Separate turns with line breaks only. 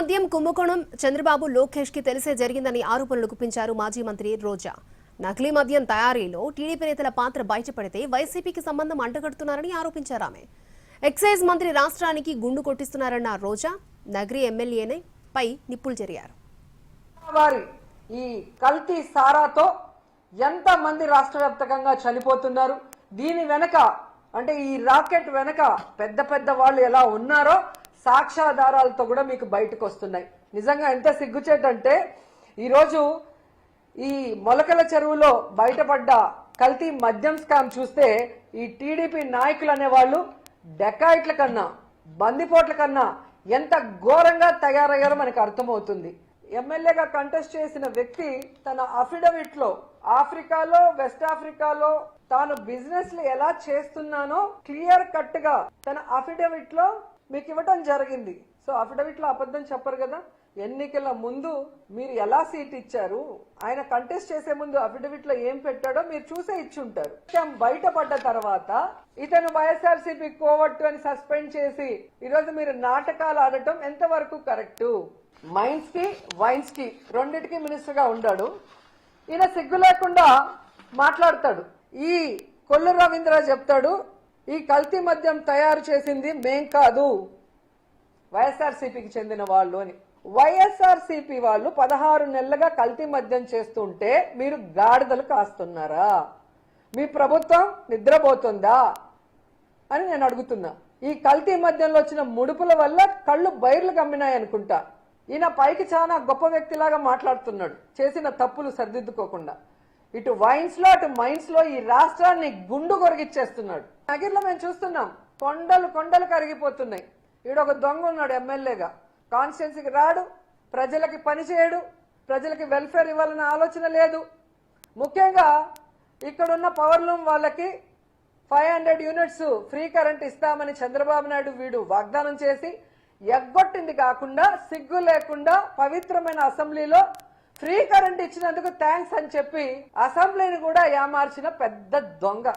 మద్యం కుంభకోణం చంద్రబాబు లోకేష్ కి తెలిసే జరిగిందని ఆరోపణలు గుప్పించారు మాజీ మంత్రి రోజా. నకిలీ మద్యం తయారీలో టీడీపీ నేతల పాత్ర బయటపడితే వైసీపీకి సంబంధం అంటగడుతున్నారని ఆరోపించారు ఆమె. ఎక్సైజ్ మంత్రి రాష్ట్రానికి గుండు కొట్టిస్తున్నారన్న రోజా నగరి ఎమ్మెల్యేనే పై నిప్పులు జరిగారు.
ఈ కల్తీ సారాతో ఎంత మంది రాష్ట్ర వ్యాప్తంగా చనిపోతున్నారు, దీని వెనక అంటే ఈ రాకెట్ వెనక పెద్ద పెద్ద వాళ్ళు ఎలా ఉన్నారో సాక్ష్యాధారాలతో కూడా మీకు బయటకు వస్తున్నాయి. నిజంగా ఎంత సిగ్గుచేటంటే ఈరోజు ఈ మొలకల చెరువులో బయటపడ్డ కల్తీ మద్యం స్కామ్ చూస్తే ఈ టీడీపీ నాయకులు అనేవాళ్ళు డెకాయిట్ల కన్నా బందిపోట్ల కన్నా ఎంత ఘోరంగా తయారయ్యారో మనకు అర్థమవుతుంది. ఎమ్మెల్యేగా కంటెస్ట్ చేసిన వ్యక్తి తన అఫిడవిట్ లో ఆఫ్రికాలో వెస్ట్ ఆఫ్రికాలో తాను బిజినెస్ లు ఎలా చేస్తున్నానో క్లియర్ కట్ గా తన అఫిడవిట్ లో మీకు ఇవ్వటం జరిగింది. సో అఫిడవిట్ లో అబద్ధం చెప్పరు కదా. ఎన్నికల ముందు మీరు ఎలా సీట్ ఇచ్చారు, ఆయన కంటెస్ట్ చేసే ముందు అఫిడవిట్ లో ఏం పెట్టాడో మీరు చూసే ఇచ్చి ఉంటారు. బయటపడ్డ తర్వాత ఇతను వైఎస్ఆర్సీపీ కోవట్టు అని సస్పెండ్ చేసి ఈరోజు మీరు నాటకాలు ఆడటం ఎంతవరకు కరెక్టు? మైన్స్ కి వైన్స్ కి రెండింటికి మినిస్టర్ గా ఉన్నాడు. ఈయన సిగ్గు లేకుండా మాట్లాడతాడు. ఈ కొల్లు రవీంద్ర చెప్తాడు ఈ కల్తీ మద్యం తయారు చేసింది మేం కాదు, వైఎస్ఆర్సీపీకి చెందిన వాళ్ళు అని. వైఎస్ఆర్సీపీ వాళ్ళు 16 నెలలుగా కల్తీ మద్యం చేస్తుంటే మీరు గాడిదలు కాస్తున్నారా? మీ ప్రభుత్వం నిద్రపోతుందా అని నేను అడుగుతున్నా. ఈ కల్తీ మద్యంలో వచ్చిన ముడుపుల వల్ల కళ్ళు బైర్లు గమ్మినాయి అనుకుంటా. ఈయన పైకి చాలా గొప్ప వ్యక్తిలాగా మాట్లాడుతున్నాడు, చేసిన తప్పులు సరిదిద్దుకోకుండా. ఇటు వైన్స్ లో అటు మైన్స్ లో ఈ రాష్ట్రాన్ని గుండు కొరిగిచ్చేస్తున్నాడు. నగిరిలో మేము చూస్తున్నాం, కొండలు కొండలు కరిగిపోతున్నాయి. ఈడొక దొంగ ఉన్నాడు ఎమ్మెల్యేగా, కాన్స్టిట్యున్సీకి రాడు, ప్రజలకి పని చేయడు, ప్రజలకి వెల్ఫేర్ ఇవ్వాలన్న ఆలోచన లేదు. ముఖ్యంగా ఇక్కడున్న పవర్లూమ్ వాళ్ళకి 500 యూనిట్స్ ఫ్రీ కరెంట్ ఇస్తామని చంద్రబాబు నాయుడు వీడు వాగ్దానం చేసి ఎగ్గొట్టింది కాకుండా సిగ్గు లేకుండా పవిత్రమైన అసెంబ్లీలో ఫ్రీ కరెంట్ ఇచ్చినందుకు థ్యాంక్స్ అని చెప్పి అసెంబ్లీని కూడా ఏమార్చిన పెద్ద దొంగ.